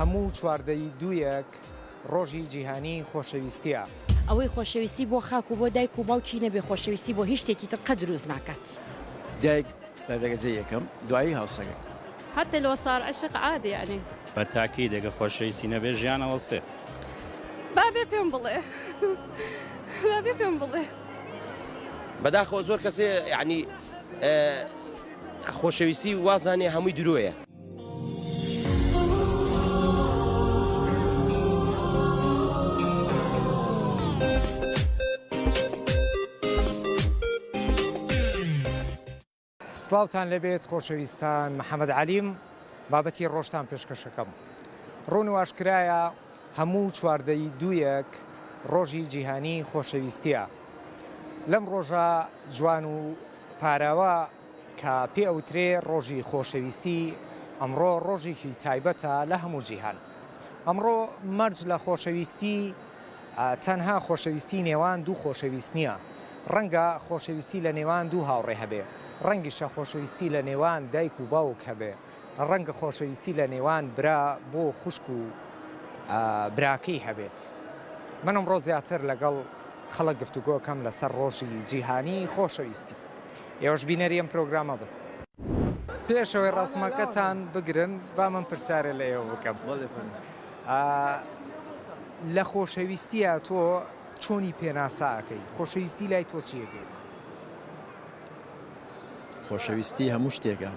هەموو چواردەی دوویەک ڕۆژی جیهانی خۆشەویستیە. ئەوەی خۆشەویستی بۆ خاک و بۆ دایک و باوکی نەبێ خۆشەویستی بۆ هیچ شتێکی تر قەت دروست ناکات. دایک لە دەرەجەی یەکەم دوایی هاوسەرێک. حتى لو صار عشق عادي يعني. بەتاکی دەگە خۆشەویستی نەبێ ژیانە وەستێ. بابێ پێم بڵێ. بابێ پێم بڵێ. بەداخەوە زۆر کەسێ یعنی خۆشەویستی وازانێ هەمووی درۆیە. سڵاوتان لەبێت خۆشەویستان، محەممەد عەلیم بابەتی ڕۆژتان پێشکەشەکەم. ڕۆن و ئاشکرایە هەموو چواردەی دوویەک ڕۆژی جیهانی خۆشەویستیە. لەم ڕۆژە جوان و پاراوە کە پێ ئەوترێ ڕۆژی خۆشەویستی، ئەمڕۆ ڕۆژێکی تایبەتە لە هەموو جیهان. ئەمڕۆ مەرج لە خۆشەویستی تەنها خۆشەویستی نێوان دوو خۆشەویست نییە. ڕەنگە خۆشەویستی لە نێوان دوو هاوڕێ هەبێ، ڕەنگیشە خۆشەویستی لە نێوان دایک و باوک هەبێ، ڕەنگە خۆشەویستی لە نێوان برا بۆ خوشک و براکەی هەبێت. من ئەمڕۆ زیاتر لەگەڵ خەڵک گفتوگۆکەم لەسەر ڕۆژی جیهانی خۆشەویستی. ئێوەش بینەری ئەم پرۆگرامە بن. پێشەوەی ڕسمەکەتان بگرن با من پرسیارە لە ئێوە بکەم. لە خۆشەویستیە تۆ چۆنی پێناساکەی؟ خۆشەویستی لای تۆ چیە بێت؟ خۆشەویستی هەموو شتێکە.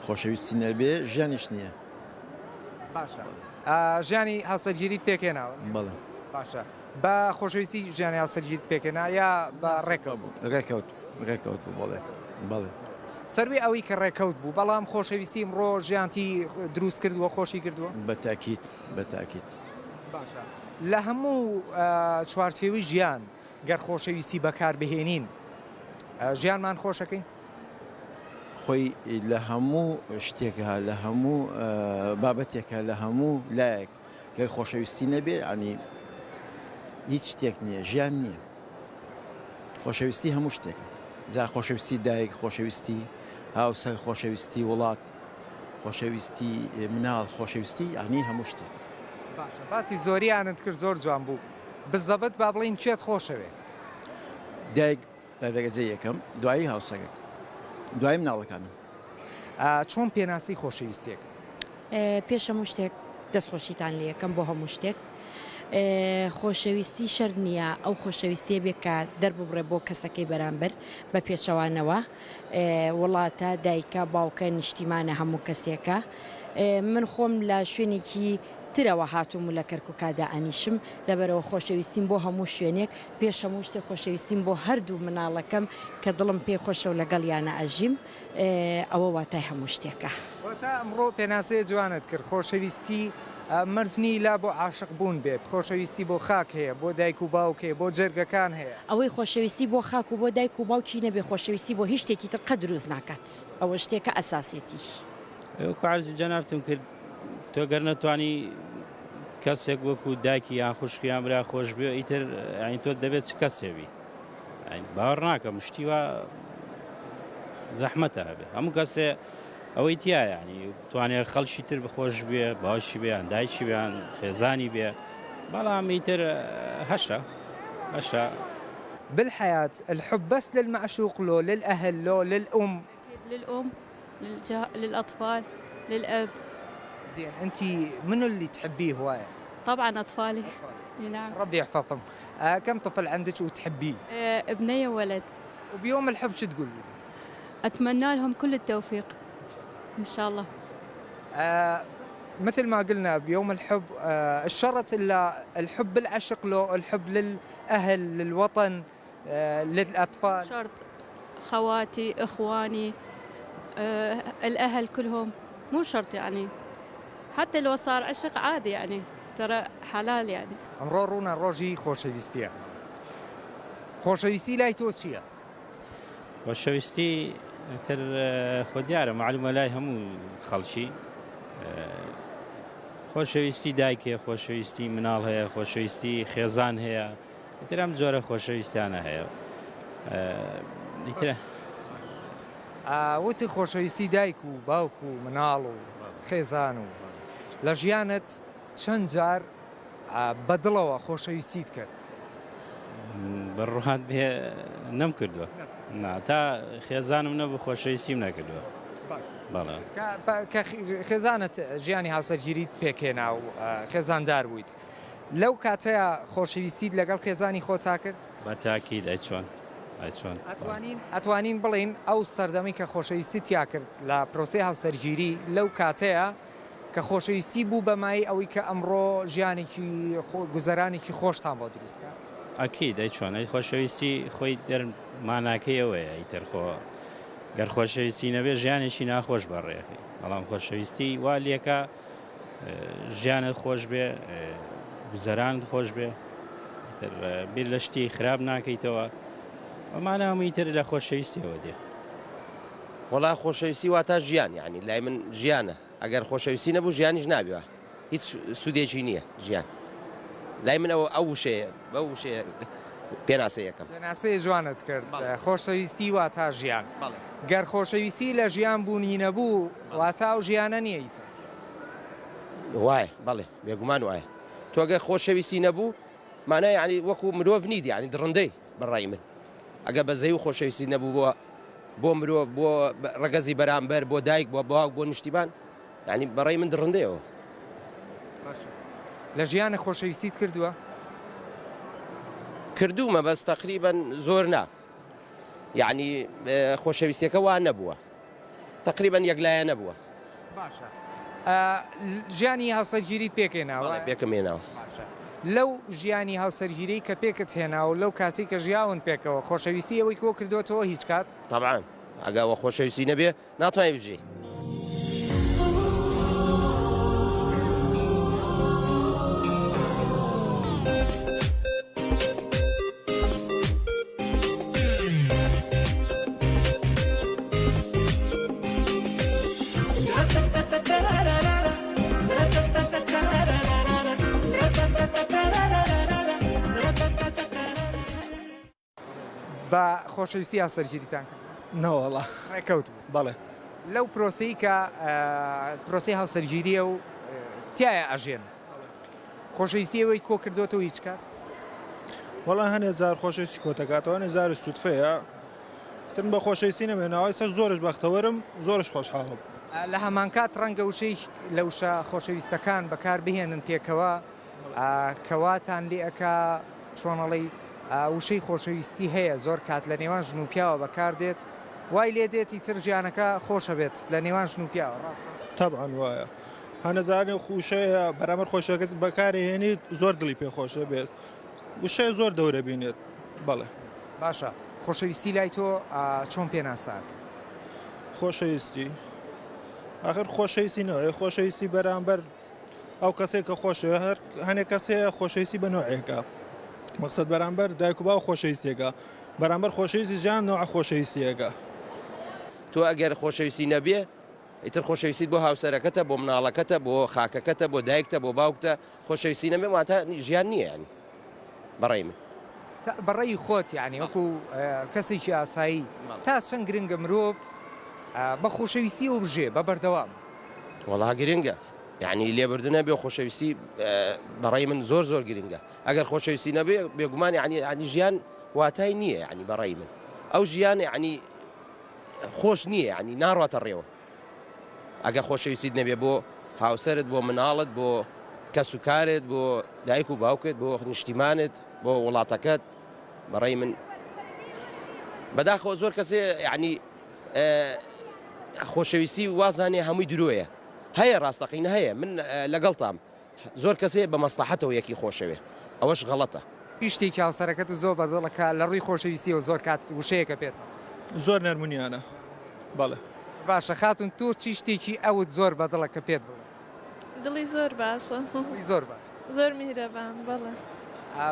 خۆشەویستی نەبێ ژیانیش نییە. باشە. ژیانی هاوسەرگیریت پێکێناوە؟ بەڵێ. باشە. بە خۆشەویستی ژیانی هاوسەرگیریت پێکێنا یا بە ڕێکەوت بوو؟ ڕێکەوت بوو بەڵێ. بەڵێ. سەروی ئەوەی کە ڕێکەوت بوو، بەڵام خۆشەویستی ئەمڕۆ ژیانتی دروست کردووە، خۆشی کردووە؟ بەتاکید بەتاکید. باشە. لە هەموو چوارچێوی ژیان گەر خۆشەویستی بەکاربهێنین ژیانمان خۆشەکەین؟ خۆی لە هەموو شتێکە، لە هەموو بابەتێکە، لە هەموو لایەک کە خۆشەویستی نەبێ ینی هیچ شتێک نییە، ژیان نییە. خۆشەویستی هەموو شتێکە. جا خۆشەویستی دایک، خۆشەویستی هاوسەر، خۆشەویستی وڵات، خۆشەویستی مناڵ، خۆشەویستی ینی هەموو شتێک. باشە. باسی زۆریانت کرد، زۆر جوان بوو. بزەبەت با بڵین چێت خۆشەوێ؟ دایک لە دەرەجەی یەکەم دوایی هاوسەرێک، دوای مناڵەکانم. چۆن پێناسی خۆشەویستێک؟ پێش هەموو شتێک دەستخۆشیتان لێ یەکەم بۆ هەموو شتێک. خۆشەویستی شەر نییە، ئەو خۆشەویستی بێت کە دەرببڕێ بۆ کەسەکەی بەرامبەر بە پێچەوانەوە. وڵاتە، دایکە، باوکە، نیشتیمانە هەموو کەسێکە. من خۆم لە شوێنێکی ترەوە هاتووم و لە کەرکووکادا ئەنیشم، لەبەرەوە خۆشەویستیم بۆ هەموو شوێنێک، پێش هەموو شتێک خۆشەویستیم بۆ هەردوو مناڵەکەم کە دڵم پێی خۆشە و لەگەڵ یانە ئەژیم. ئەوە واتای هەموو شتێکە. تا ئەمڕۆ پێناسەیە جوانت کرد. خۆشەویستی مەرجنی لا بۆ عاشق بوون بێت، خۆشەویستی بۆ خاک هەیە، بۆ دایک و باوک هەیە، بۆ جەرگەکان هەیە. ئەوەی خۆشەویستی بۆ خاک و بۆ دایک و باوکی نەبێ خۆشەویستی بۆ هیچ شتێکی تر قەت دروست ناکات. ئەوە شتێکە ئەساسێتی. ئەو عەرزی جەنابتم کرد، تۆ گەر نەتوانی کەسێک وەکو دایکی یان خوشکی یان برا خۆش بێ، ئیتر ینی تۆ دەبێت چ کەسێبی. باوەڕ ناکەم شتیوە زەحمەتە هەبێ. هەموو کەسێ ئەوەی تیا ینی توانێت خەڵکی تر بخۆش بێ، باوکی بێ یان دایکی بێ یان خێزانی بێ، بەڵام ئیتر هەشە. بالحياة الحب بس للمعشوق لو للأهل لو للأم؟ للأم، للأطفال، للأب. زين، أنت منو اللي تحبيه هواية؟ طبعا أطفالي. نعم. ربي يحفظهم. كم طفل عندك وتحبيه؟ ابنية وولد. وبيوم الحب شو تقول لي؟ أتمنى لهم كل التوفيق إن شاء الله. مثل ما قلنا بيوم الحب، الشرط إلا الحب العشق لو الحب للأهل للوطن للأطفال؟ شرط خواتي، إخواني، الأهل كلهم، مو شرط يعني. حتى لو صار عشق عادي يعني، ترى حلال يعني. ئەمڕۆ ڕوونە ڕۆژی خۆشەویستیە. خۆشەویستی لای تۆ چییە؟ خۆشەویستی تر خۆ دیارە معلومە لای هەموو خەڵکی. خۆشەویستی دایکێ، خۆشەویستی مناڵ هەیە، خۆشەویستی خێزان هەیە، ئیتر ئەم جۆرە خۆشەویستیانە هەیە. وتی خۆشەویستی دایک و باوک و مناڵ و خێزان و لە ژیانت چەند جار بەدڵەوە خۆشەویستیت کرد؟ بەڕوهات بێ نەم کردووە تا خێزانم نەبوو خۆشەویستیم نەکردووە. بەڵێ کە خێزانت ژیانی هاوسەرگیریت پێکێنا و خێزاندار بوویت لەو کاتەیە خۆشەویستیت لەگەڵ خێزانی خۆتا کرد؟ بە تاکید ئەچۆن ئەتوانین بڵین ئەو سەردەمی کە خۆشەویستی تیا کرد لە پرۆسی هاوسەرگیری لەو کاتەیە کە خۆشەویستی بوو بەمای ئەوەی کە ئەمڕۆ ژیانێکی گوزەرانێکی خۆشتان بۆ دروستکە؟ ئەکی دەیچۆن ئەی خۆشەویستی خۆی دەرماناکەیەوەیە ئیتەرخۆ گەر خۆشەویستی نەبێ ژیانێکی ناخۆش بەڕێخی بەڵام خۆشەویستی وا لێکە ژیانت خۆش بێ گوزەرانت خۆش بێ بیر لە شتی خراپ ناکەیتەوە ئەمانە هەمووی تر لە خۆشەویستیەوە دێ. وڵا خۆشەویستی واتە ژیان یعنی لای من ژیانە ئەگەر خۆشەویستی نەبوو ژیانیش نابێوە هیچ سوودێکی نییە ژیان لای من ئەو وشەیە بە وشەیە پێناسە یەکەم پێناسەیە جوانت کرد خۆشەویستی واتە ژیان گەر خۆشەویستی لە ژیان بوونی نەبوو واتە ئەو ژیانە نییە وایە بەڵێ بێگومان وایە تۆگە خۆشەویستی نەبوو مانای ینی وەکو مرۆڤ نیت ینی درڕندەی بەڕای من ئەگە بەزەی و خۆشەویستی نەبوو بۆ مرۆڤ بۆ ڕگەزی بەرامبەر بۆ دایک بۆ باوک بۆ نیشتیبان ینی بەڕای من درڕندەیەوە. لە ژیانە خۆشەویستیت کردووە؟ کردومە بەس تقریبان زۆر نا یعنی خۆشەویستیەکە وا نەبووە تقریبان یەکلایە نەبووە. باشە ژیانی هاوسەرگیریت پێکێناوە؟ پێکەمێناوە. لەو ژیانی هاوسەرگیری کە پێکت هێناوە لەو کاتی کە ژیاون پێکەوە خۆشەویستی ئەوەی کۆ کردوێتەوە هیچ کات؟ طبعاً ئەگەوە خۆشەویستی نەبێ ناتوانێت بژی. بە خۆشەویستی هاوسەرگیریتان نەوەڵا ڕێکەوت بوو بەڵێ لەو پرۆسی کە پرۆسی هاوسەرگیریە و تایە ئەژێن خۆشەویستی ئەوەی کۆ کردوێتەوە هیچ کات؟ وەڵا هەنێ جار خۆشەویستی کۆتەکاتەوە زار سوودفەیە تن بە خۆشەویستی نەمێناوە ئێستا زۆرش بەختەوەرم زۆرش خۆشحاڵم. لە هەمان کات ڕەنگە وشەی لە وشە خۆشەویستەکان بەکار بهێنن پێکەوە کەواتان لێ ئەکا چۆنەڵی وشەی خۆشەویستی هەیە زۆر کات لە نێوان ژن و پیاوە بەکار دێت وای لێ دێتی تر ژیانەکە خۆشە بێت لە نێوان ژن و پیاوە ڕاستە؟ تەبعاً وایە هەنەزانێ خوشەیە بەرامبەر خۆشەکەس بەکارهێنیت زۆر دڵی پێخۆشە بێت وشەیە زۆر دەورە بینێت. بەڵێ باشە خۆشەویستی لای تۆ چۆن پێناسات؟ خۆشەویستی ئاخر خۆشەویستی نەوەی خۆشەویستی بەرامبەر ئەو کەسێک کە خۆشەوە هەر هەنێک کەسەیە خۆشەویستی بە نوعێکە مەقسەد بەرامبەر دایک و باو خۆشەویستیەکە بەرامبەر خۆشەویستی ژیان نوع خۆشەویستیەکە. تۆ ئەگەر خۆشەویستی نەبێ ئیتر خۆشەویستیت بۆ هاوسەرەکەتە بۆ مناڵەکەتە بۆ خاکەکەتە بۆ دایکتە بۆ باوکتە خۆشەویستی نەبێ واتە ژیان نییە ینی بەڕێی من بەڕێی خۆت یعنی وەکو کەسێکی ئاسایی تا چەند گرنگە مرۆڤ بە خۆشەویستی و بژێ بە بەردەوام؟ وەڵا گرنگە یعنی لێبوردنە بێ خۆشەویستی بەڕێی من زۆر زۆر گرنگە ئەگەر خۆشەویستی نەبێ بێگومان ینی ژیان واتای نییە ینی بەڕێی من ئەو ژیان ینی خۆش نییە ینی ناڕاتە ڕێوە ئەگە خۆشەویستیت نەبێ بۆ هاوسەرت بۆ مناڵت بۆ کەس و کارت بۆ دایک و باوکت بۆ نیشتیمانت بۆ وڵاتەکەت بەڕێی من بەداخەوە زۆر کەسێ ینی خۆشەویستی وازانێ هەمووی درۆیە هەیە ڕاستەقینە هەیە من لەگەڵتام زۆر کەسێ بە مەسلحەتەوە یەکی خۆشەوێ ئەوەش غەڵەتە. شتێکی هاوسەرەکەت زۆر بەدڵەکە لە ڕووی خۆشەویستیەوە زۆر کات وشەیەکە پێێتەوە زۆر نەرمونیانە. بەڵێ باشە خاتون تۆ چی شتێکی ئەوت زۆر بەدڵەکە پێت بڵێ؟ دڵی زۆر باشە زۆر باش زۆر میهرەبان بەڵێ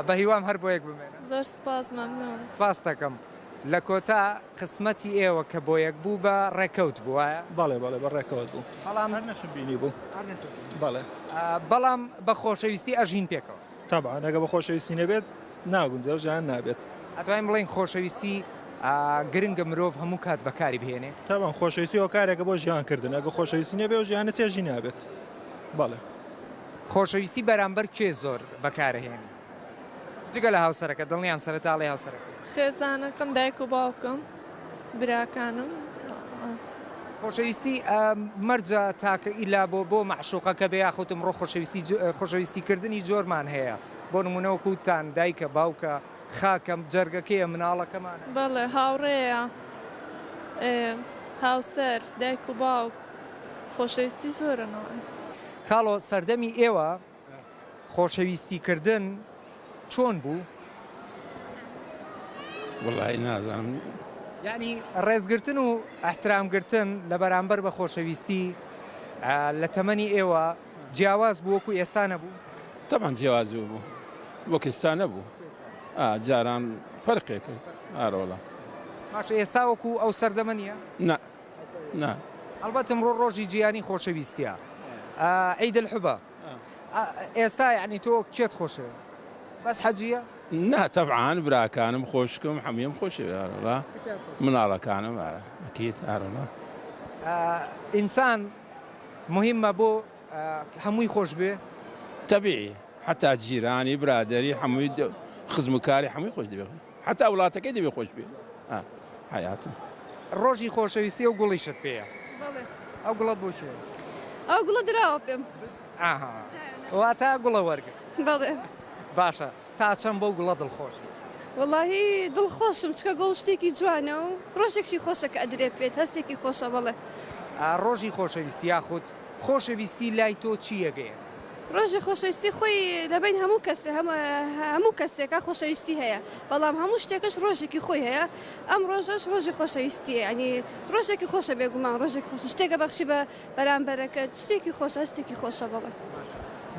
بە هیوام هەر بۆ یەک بمێنە. زۆر سپاس مەمنون. سپاس دەکەم لە کۆتا قسمەتی ئێوە کە بۆ یەک بوو بە ڕێکەوت بووایە؟ بەڵێ بەڵێ بە ڕێکەوت بوو بەڵام هەر نەشم بینی بوو. بەڵێ بەڵام بە خۆشەویستی ئەژین پێکەوە. تەبعاً ئەگە بە خۆشەویستی نەبێت ناگونجێ ژیان نابێت. ئەتوانین بڵێن خۆشەویستی گرنگە مرۆڤ هەموو کات بەکاری بهێنێ؟ تەبعاً خۆشەویستی ئەو کارێکە بۆ ژیانکردن ئەگە خۆشەویستی نەبێ و ژیانە چێژی نابێت. بەڵێ خۆشەویستی بەرامبەر کێ زۆر بەکارهێن جگە لە هاوسەرەکە دڵنیام سەرەتاڵی هاوسەرەکە خێزانەکەم دایک و باوکم براکانم خۆشەویستی مەرجە تاکە ئیلا بۆ معشوقەکە بێ یاخوتم ڕۆ خۆشەویستیکردنی جۆرمان هەیە بۆ نمونەوەکوتان دایکە باوکە خاکەم جەرگەکەیە مناڵەکەمانە بەڵێ هاوڕێیە هاوسەر دایک و باوک خۆشەویستی زۆرنەوە خاڵۆ سەردەمی ئێوە خۆشەویستیکردن چۆن بوو؟ وڵی نازانم یعنی ڕێزگرتن و ئەحترامگرتن لە بەرامبەر بە خۆشەویستی لە تەمەنی ئێوە جیاواز بوو وەکو ئێستا نەبوو؟ تەمان جیاوازی بوو وەکستان نەبوو جاران فەرقێ کرد ئارۆڵە ماشە ئێستا وەکو ئەو سەردەمە نیە؟ نه ئەلبەت ئەمڕۆ ڕۆژی جیانی خۆشەویستیە عید الحوبە ئێستا یعنی تۆ کێت خۆشە بەس حەجیە؟ نه طبعاً براکانم خۆشکم هەموویەم خۆشەوێ ئارۆڵە مناڵەکانم ئەکیت ئارۆڵە ئینسان مهمە بۆ هەمووی خۆش بێ طبيعي حتى جيراني برادري حموي خزمكاري حموي خوش دبي حتى اولادك دبي خوش بي حياتهم ڕۆژی خۆشەویستی و گوڵیشت پێەیە ئەو گوڵت بۆ چێ؟ ئەو گوڵە دراوە پێم واتە گوڵە وەرگرت بەڵێ باشە تا چەند بۆ گوڵە دڵخۆشی واللهی دڵخۆشم چکە گۆڵ شتێکی جوانە و ڕۆژێکی خۆشە کە ئەدرێ بێت هەستێکی خۆشە بەڵێ ڕۆژی خۆشەویستی یاخود خۆشەویستی لای تۆ چیەگەیە؟ ڕۆژی خۆشەویستی خۆی دەبین هەموو کەسێکە خۆشەویستی هەیە بەڵام هەموو شتێکش ڕۆژێکی خۆی هەیە ئەم ڕۆژەش ڕۆژی خۆشەویستیە ینی ڕۆژێکی خۆشە بێگومان ڕۆژێکی خۆش شتێکە بەخشی بە بەرامبەرەکەت شتێکی خۆش هەستێکی خۆشە بڵێ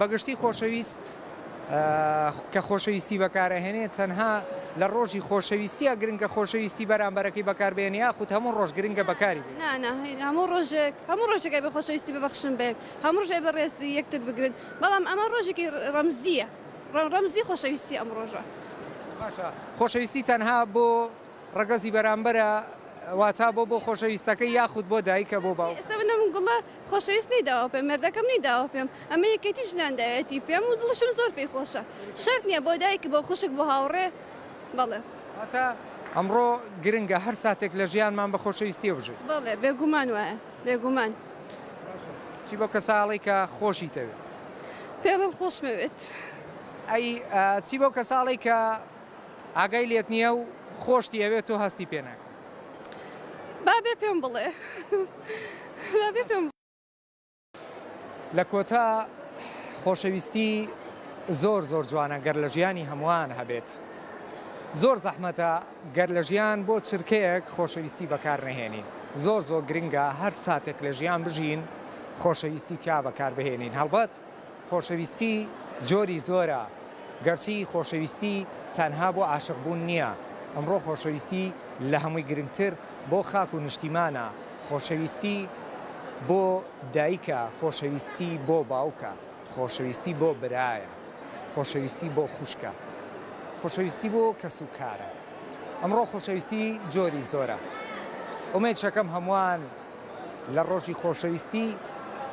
بەگشتی خۆشەویست کە خۆشەویستی بەکارەهێنێت تەنها لە ڕۆژی خۆشەویستیە گرنگە خۆشەویستی بەرامبەرەکەی بەکاربێنە یاخود هەموو ڕۆژ گرنگە بەکاری بێت هەموو ڕۆژێکە بە خۆشەویستی ببەخشن بێت هەموو ڕۆژێ بە ڕێزی یەکتر بگرن بەڵام ئەمە ڕۆژێکی ڕەمزیە ڕەمزی خۆشەویستی ئەم ڕۆژە باشە خۆشەویستی تەنها بۆ ڕەگەزی بەرامبەرە واتا بۆ خۆشەویستەکەی یاخود بۆ دایکە بۆ باو ئێستا بنەم گوڵە خۆشەویست نەیداوە پێم مێردەکەم نەیداوە پێم ئەمە یەکەتی ژنانداوێتی پێم و دڵشم زۆر پێی خۆشە شەرت نییە بۆ دایکی بۆ خوشک بۆ هاوڕێ بەڵێ هەتا ئەمڕۆ گرنگە هەر ساتێک لە ژیانمان بە خۆشەویستی بژێت بەڵێ بێگومان وایە بێگومان چی بۆ کە ساڵی کە خۆشی تەوێت پێڵم خۆشمەوێت ئەی چی بۆ کە ساڵی کە ئاگای لێت نییە و خۆشتی ئەوێت تۆ هەستی پێناکە بابێ پێم بڵێ بابێ پێم لە کۆتا خۆشەویستی زۆر جوانە گەر لە ژیانی هەمووان هەبێت زۆر زەحمەتە گەر لە ژیان بۆ چرکەیەک خۆشەویستی بەکار نەهێنین زۆر گرنگە هەر ساتێک لە ژیان بژین خۆشەویستی تیا بەکار بهێنین هەڵبەت خۆشەویستی جۆری زۆرە گەرچی خۆشەویستی تەنها بۆ عاشقبوون نییە ئەمڕۆ خۆشەویستی لە هەمووی گرنگتر بۆ خاک و نیشتیمانە خۆشەویستی بۆ دایکە خۆشەویستی بۆ باوکە خۆشەویستی بۆ برایە خۆشەویستی بۆ خوشکە خۆشەویستی بۆ کەس و کارە ئەمڕۆ خۆشەویستی جۆری زۆرە ئومێد شەکەم هەمووان لە ڕۆژی خۆشەویستی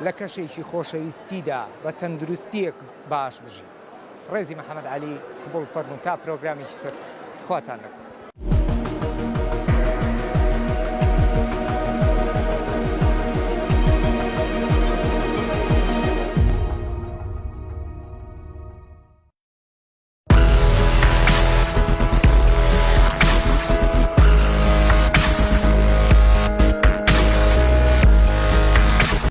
لە کەشێکی خۆشەویستیدا بە تەندروستیەک باش بژی ڕێزی محەممەد عەلی قبول فەرموون تا پرۆگرامی تر خواتان لەکە